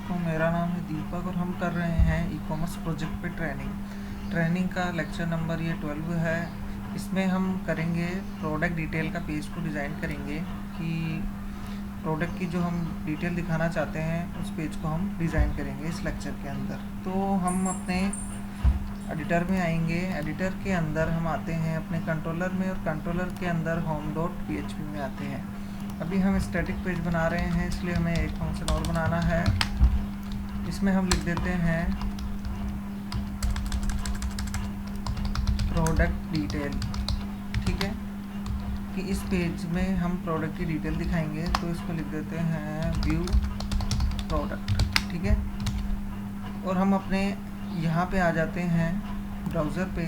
दोस्तों, मेरा नाम है दीपक और हम कर रहे हैं ई कॉमर्स प्रोजेक्ट पे ट्रेनिंग का लेक्चर नंबर ये 12 है। इसमें हम करेंगे प्रोडक्ट डिटेल का पेज को डिज़ाइन करेंगे कि प्रोडक्ट की जो हम डिटेल दिखाना चाहते हैं उस पेज को हम डिज़ाइन करेंगे इस लेक्चर के अंदर। तो हम अपने एडिटर में आएंगे। एडिटर के अंदर हम आते हैं अपने कंट्रोलर में और कंट्रोलर के अंदर home.php में आते हैं। अभी हम स्टैटिक पेज बना रहे हैं, इसलिए हमें एक फंक्शन और बनाना है। इसमें हम लिख देते हैं प्रोडक्ट डिटेल। ठीक है, कि इस पेज में हम प्रोडक्ट की डिटेल दिखाएंगे, तो इसको लिख देते हैं व्यू प्रोडक्ट। ठीक है, और हम अपने यहाँ पे आ जाते हैं ब्राउज़र पे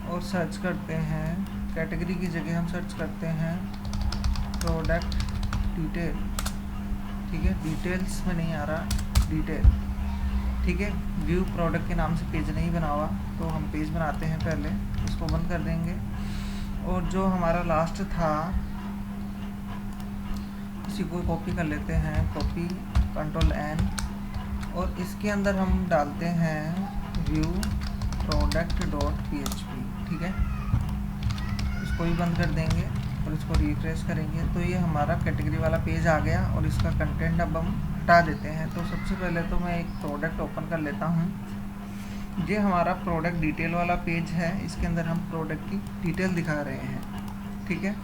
और सर्च करते हैं कैटेगरी की जगह हम सर्च करते हैं प्रोडक्ट डिटेल। ठीक है, डिटेल्स में नहीं आ रहा, डिटेल। ठीक है, व्यू प्रोडक्ट के नाम से पेज नहीं बना हुआ, तो हम पेज बनाते हैं। पहले इसको बंद कर देंगे और जो हमारा लास्ट था इसी को कॉपी कर लेते हैं, कॉपी Ctrl+N, और इसके अंदर हम डालते हैं व्यू product.php। ठीक है, इसको भी बंद कर देंगे और इसको रिफ्रेश करेंगे तो ये हमारा कैटेगरी वाला पेज आ गया और इसका कंटेंट अब हम हटा देते हैं। तो सबसे पहले तो मैं एक प्रोडक्ट ओपन कर लेता हूँ। ये हमारा प्रोडक्ट डिटेल वाला पेज है, इसके अंदर हम प्रोडक्ट की डिटेल दिखा रहे हैं। ठीक है,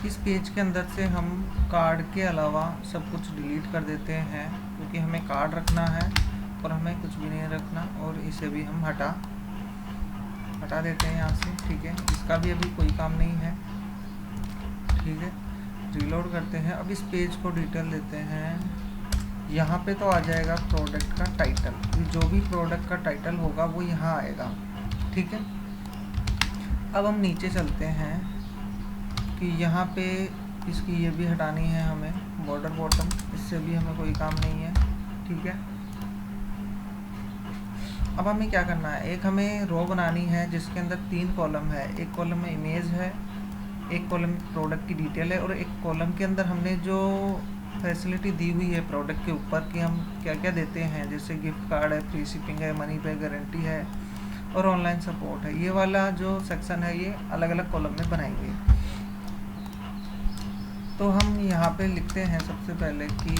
इस पेज के अंदर से हम कार्ड के अलावा सब कुछ डिलीट कर देते हैं, क्योंकि हमें कार्ड रखना है और हमें कुछ भी नहीं रखना। और इसे भी हम हटा देते हैं यहाँ से। ठीक है, इसका भी अभी कोई काम नहीं है। ठीक है, रीलोड करते हैं। अब इस पेज को डिटेल देते हैं। यहाँ पे तो आ जाएगा प्रोडक्ट का टाइटल, जो भी प्रोडक्ट का टाइटल होगा वो यहाँ आएगा। ठीक है, अब हम नीचे चलते हैं कि यहाँ पे इसकी ये भी हटानी है हमें, बॉर्डर बॉटम, इससे भी हमें कोई काम नहीं है। ठीक है, अब हमें क्या करना है, एक हमें रो बनानी है जिसके अंदर 3 कॉलम है। एक कॉलम में इमेज है, एक कॉलम प्रोडक्ट की डिटेल है और एक कॉलम के अंदर हमने जो फैसिलिटी दी हुई है प्रोडक्ट के ऊपर कि हम क्या क्या देते हैं, जैसे गिफ्ट कार्ड है, फ्री शिपिंग है, मनी बैक गारंटी है और ऑनलाइन सपोर्ट है। ये वाला जो सेक्शन है ये अलग अलग कॉलम में बनाएंगे। तो हम यहाँ पे लिखते हैं सबसे पहले कि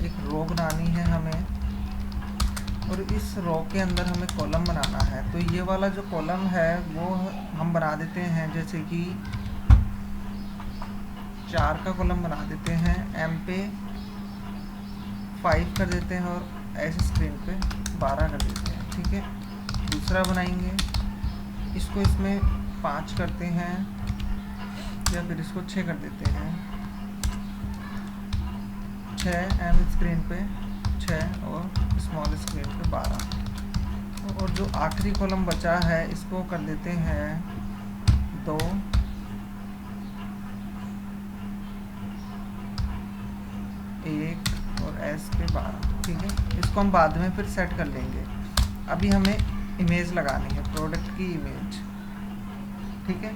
एक रो बनानी है हमें और इस रो के अंदर हमें कॉलम बनाना है। तो ये वाला जो कॉलम है वो हम बना देते हैं, जैसे कि 4 का कॉलम बना देते हैं, M पे 5 कर देते हैं और S स्क्रीन पे 12 कर देते हैं। ठीक है, दूसरा बनाएंगे, इसको इसमें 5 करते हैं या फिर इसको 6 कर देते हैं। 6 M स्क्रीन पे 6 और स्मॉल स्क्रीन पे 12। और जो आखिरी कॉलम बचा है इसको कर देते हैं 2, 1 और S पे 12। ठीक है, इसको हम बाद में फिर सेट कर लेंगे। अभी हमें इमेज लगानी है, प्रोडक्ट की इमेज। ठीक है,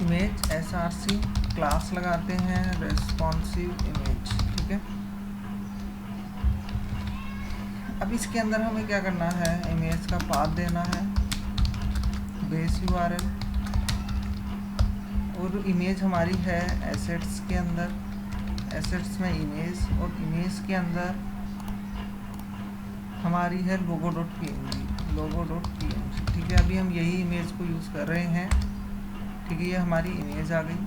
इमेज src क्लास लगाते हैं रेस्पॉन्सिव इमेज। ठीक है, अब इसके अंदर हमें क्या करना है, इमेज का पाथ देना है, बेस URL, और इमेज हमारी है एसेट्स के अंदर, एसेट्स में इमेज, और इमेज के अंदर हमारी है logo.png। ठीक है, अभी हम यही इमेज को यूज़ कर रहे हैं। ठीक है, ये हमारी इमेज आ गई।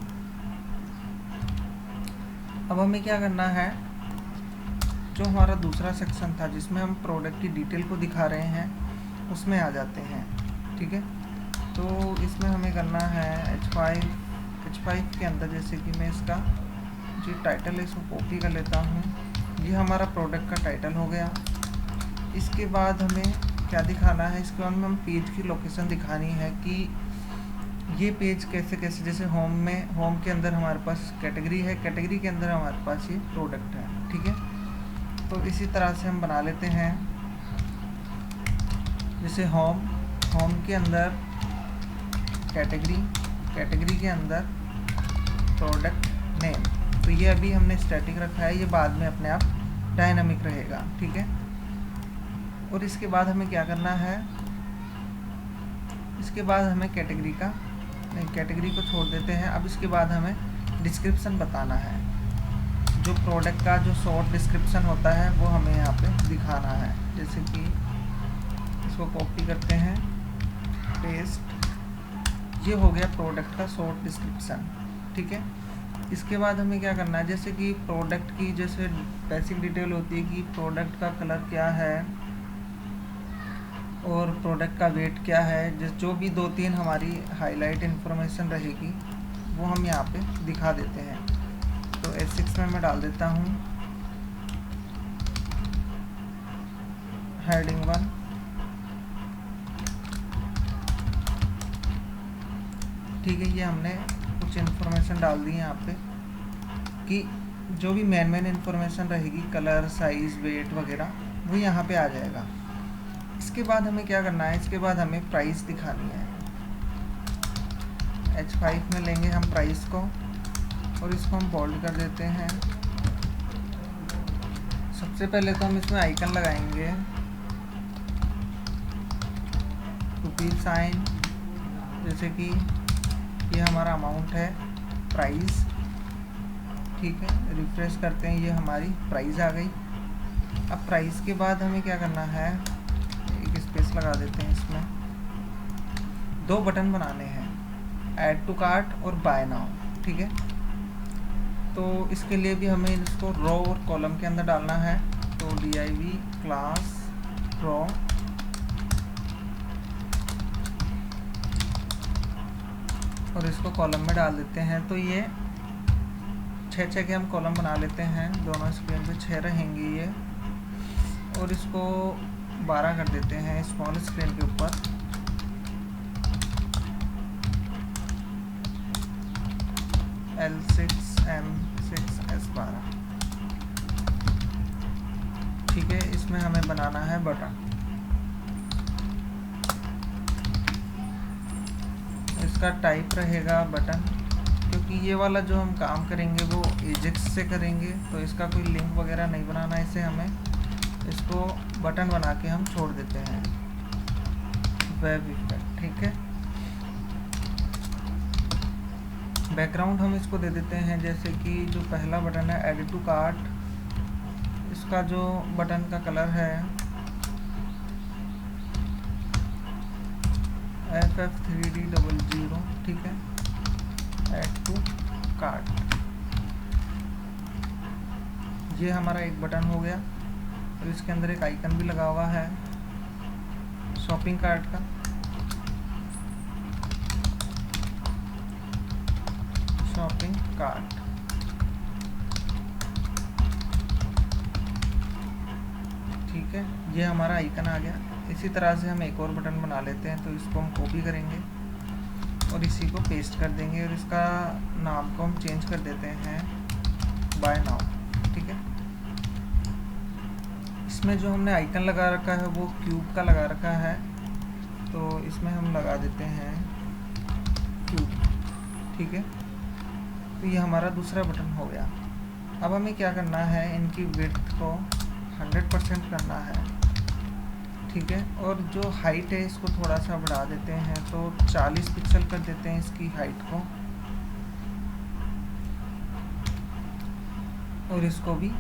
अब हमें क्या करना है, जो हमारा दूसरा सेक्शन था जिसमें हम प्रोडक्ट की डिटेल को दिखा रहे हैं उसमें आ जाते हैं। ठीक है, तो इसमें हमें करना है H5 के अंदर, जैसे कि मैं इसका जो टाइटल है इसको कॉपी कर लेता हूँ। ये हमारा प्रोडक्ट का टाइटल हो गया। इसके बाद हमें क्या दिखाना है, इसके बाद में हम पेज की लोकेशन दिखानी है कि ये पेज कैसे कैसे, जैसे होम के अंदर हमारे पास कैटेगरी है, कैटेगरी के अंदर हमारे पास ये प्रोडक्ट है। ठीक है, तो इसी तरह से हम बना लेते हैं। जैसे होम के अंदर कैटेगरी के अंदर प्रोडक्ट नेम, तो ये अभी हमने स्टैटिक रखा है, ये बाद में अपने आप डायनामिक रहेगा, ठीक है। और इसके बाद हमें क्या करना है, इसके बाद हमें कैटेगरी को छोड़ देते हैं। अब इसके बाद हमें डिस्क्रिप्शन बताना है। जो प्रोडक्ट का जो शॉर्ट डिस्क्रिप्शन होता है वो हमें यहाँ पे दिखाना है। जैसे कि इसको कॉपी करते हैं, पेस्ट, ये हो गया प्रोडक्ट का शॉर्ट डिस्क्रिप्शन, ठीक है। इसके बाद हमें क्या करना है, जैसे कि प्रोडक्ट की जैसे बेसिक डिटेल होती है कि प्रोडक्ट का कलर क्या है और प्रोडक्ट का वेट क्या है, जो भी 2-3 हमारी हाईलाइट इन्फॉर्मेशन रहेगी वो हम यहाँ पे दिखा देते हैं। तो H6 में मैं डाल देता हूँ हेडिंग 1, ठीक है। ये हमने कुछ इन्फॉर्मेशन डाल दी है यहाँ पे कि जो भी मेन इन्फॉर्मेशन रहेगी, कलर, साइज़, वेट वगैरह, वो यहाँ पे आ जाएगा। इसके बाद हमें क्या करना है, इसके बाद हमें प्राइस दिखानी है। H5 में लेंगे हम प्राइस को और इसको हम बोल्ड कर देते हैं। सबसे पहले तो हम इसमें आइकन लगाएंगे, रुपीज़ साइन, जैसे कि ये हमारा अमाउंट है, प्राइस, ठीक है। रिफ्रेश करते हैं, ये हमारी प्राइस आ गई। अब प्राइस के बाद हमें क्या करना है, एक स्पेस लगा देते हैं। इसमें 2 बटन बनाने हैं, ऐड टू कार्ट और बाय नाउ, ठीक है। तो इसके लिए भी हमें इसको रो और कॉलम के अंदर डालना है। तो div क्लास रो, और इसको कॉलम में डाल देते हैं। तो ये 6 के हम कॉलम बना लेते हैं, दोनों स्क्रीन पे 6 रहेंगे ये। और इसको 12 कर देते हैं स्मॉल स्क्रीन के ऊपर। L6 M6 S12, ठीक है। इसमें हमें बनाना है बटन। इसका टाइप रहेगा बटन, क्योंकि ये वाला जो हम काम करेंगे वो एजेक्स से करेंगे, तो इसका कोई लिंक वगैरह नहीं बनाना है। इसे हमें इसको बटन बना के हम छोड़ देते हैं, वेब इफेक्ट, ठीक है। बैकग्राउंड हम इसको दे देते हैं, जैसे कि जो पहला बटन है एड टू कार्ट, इसका जो बटन का कलर है FF3D00, ठीक है, ऐड टू कार्ट। ये हमारा एक बटन हो गया। और इसके अंदर एक आइकन भी लगा हुआ है शॉपिंग कार्ट का, शॉपिंग कार्ट, ठीक है। ये हमारा आइकन आ गया। इसी तरह से हम एक और बटन बना लेते हैं। तो इसको हम कॉपी करेंगे और इसी को पेस्ट कर देंगे, और इसका नाम को हम चेंज कर देते हैं बाय नाउ, ठीक है। इसमें जो हमने आइकन लगा रखा है वो क्यूब का लगा रखा है, तो इसमें हम लगा देते हैं क्यूब, ठीक है। तो ये हमारा दूसरा बटन हो गया। अब हमें क्या करना है, इनकी विड्थ को 100% करना है, ठीक है। और जो हाइट है इसको थोड़ा सा बढ़ा देते हैं, तो 40 पिक्सल कर देते हैं इसकी हाइट को। और इसको भी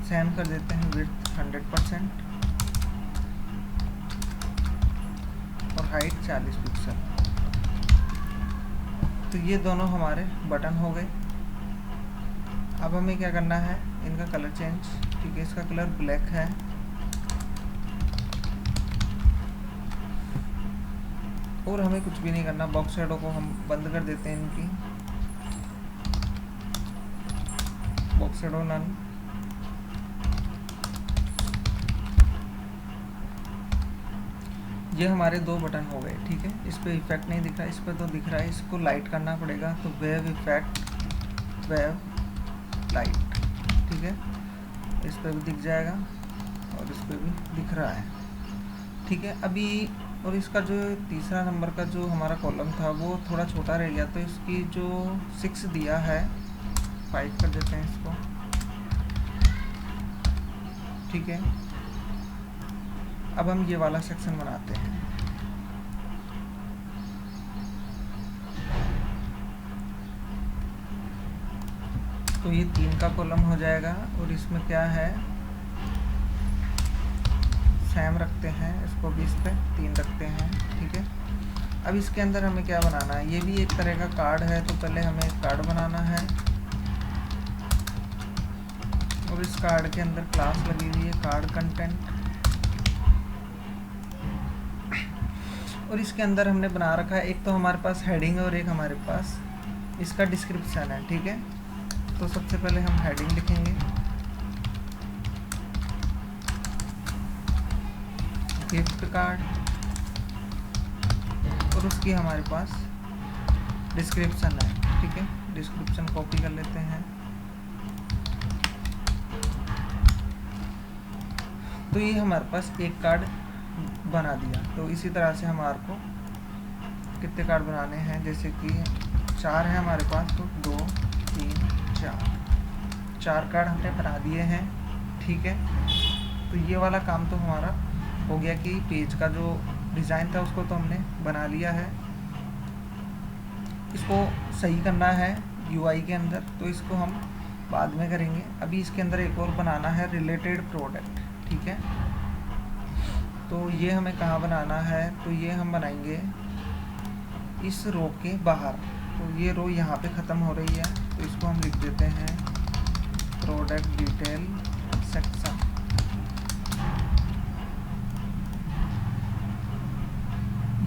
सेम कर देते हैं, विड्थ 100% और हाइट 40 पिक्सल। तो ये दोनों हमारे बटन हो गए। अब हमें क्या करना है, इनका कलर चेंज, ठीक है। इसका कलर ब्लैक है, और हमें कुछ भी नहीं करना। बॉक्स शैडो को हम बंद कर देते हैं, इनकी बॉक्स शैडो नन। ये हमारे 2 बटन हो गए, ठीक है। इस पर इफेक्ट नहीं दिख रहा, इस पर तो दिख रहा है। इसको लाइट करना पड़ेगा, तो वेव इफेक्ट, वेव लाइट, ठीक है। इस पर भी दिख जाएगा और इस पर भी दिख रहा है, ठीक है। अभी और इसका जो तीसरा नंबर का जो हमारा कॉलम था वो थोड़ा छोटा रह गया, तो इसकी जो 6 दिया है 5 कर देते हैं इसको, ठीक है। अब हम ये वाला सेक्शन बनाते हैं। तो ये 3 का कॉलम हो जाएगा और इसमें क्या है, सेम रखते हैं इसको भी, इस पर 3 रखते हैं, ठीक है। अब इसके अंदर हमें क्या बनाना है, ये भी एक तरह का कार्ड है, तो पहले हमें एक कार्ड बनाना है और इस कार्ड के अंदर क्लास लगी हुई है कार्ड कंटेंट, और इसके अंदर हमने बना रखा है एक तो हमारे पास हेडिंग और एक हमारे पास इसका डिस्क्रिप्शन है, ठीक है। तो सबसे पहले हम हेडिंग लिखेंगे, गिफ्ट कार्ड, और उसकी हमारे पास डिस्क्रिप्शन है, ठीक है। डिस्क्रिप्शन कॉपी कर लेते हैं। तो ये हमारे पास एक कार्ड बना दिया। तो इसी तरह से हमारे को कितने कार्ड बनाने हैं, जैसे कि 4 है हमारे पास, तो 2 3 4 कार्ड हमने बना दिए हैं, ठीक है। तो ये वाला काम तो हमारा हो गया कि पेज का जो डिज़ाइन था उसको तो हमने बना लिया है, इसको सही करना है यूआई के अंदर, तो इसको हम बाद में करेंगे। अभी इसके अंदर एक और बनाना है रिलेटेड प्रोडक्ट, ठीक है। तो ये हमें कहाँ बनाना है, तो ये हम बनाएंगे इस रो के बाहर। तो ये रो यहाँ पे ख़त्म हो रही है, तो इसको हम लिख देते हैं प्रोडक्ट डिटेल सेक्शन।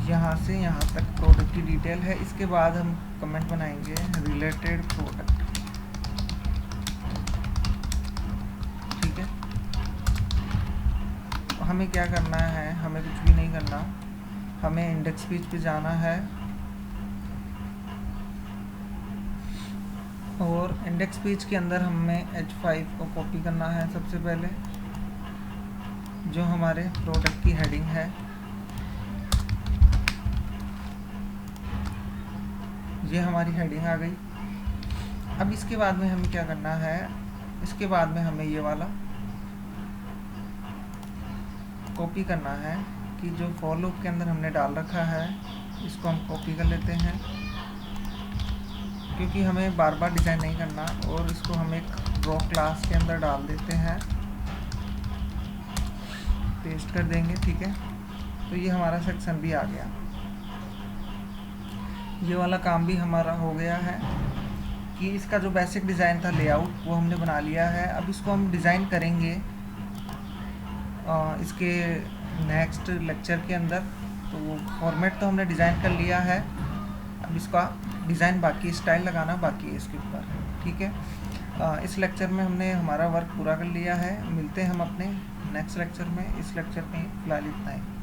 यहाँ से यहाँ तक प्रोडक्ट की डिटेल है। इसके बाद हम कमेंट बनाएंगे रिलेटेड प्रोडक्ट, ठीक है। हमें क्या करना है, हमें कुछ भी नहीं करना, हमें इंडेक्स पेज पे जाना है और इंडेक्स पेज के अंदर हमें H5 को कॉपी करना है। सबसे पहले जो हमारे प्रोडक्ट की हेडिंग है, ये हमारी हेडिंग आ गई। अब इसके बाद में हमें क्या करना है, इसके बाद में हमें ये वाला कॉपी करना है कि जो फॉर लूप के अंदर हमने डाल रखा है इसको हम कॉपी कर लेते हैं, क्योंकि हमें बार बार डिज़ाइन नहीं करना, और इसको हम एक रो क्लास के अंदर डाल देते हैं, पेस्ट कर देंगे, ठीक है। तो ये हमारा सेक्शन भी आ गया, ये वाला काम भी हमारा हो गया है कि इसका जो बेसिक डिज़ाइन था लेआउट वो हमने बना लिया है। अब इसको हम डिज़ाइन करेंगे इसके नेक्स्ट लेक्चर के अंदर। तो फॉर्मेट तो हमने डिज़ाइन कर लिया है, अब इसका डिज़ाइन बाकी, स्टाइल लगाना बाकी है इसके ऊपर, ठीक है। इस लेक्चर में हमने हमारा वर्क पूरा कर लिया है। मिलते हैं हम अपने नेक्स्ट लेक्चर में। इस लेक्चर में फ़िलहाल इतना ही।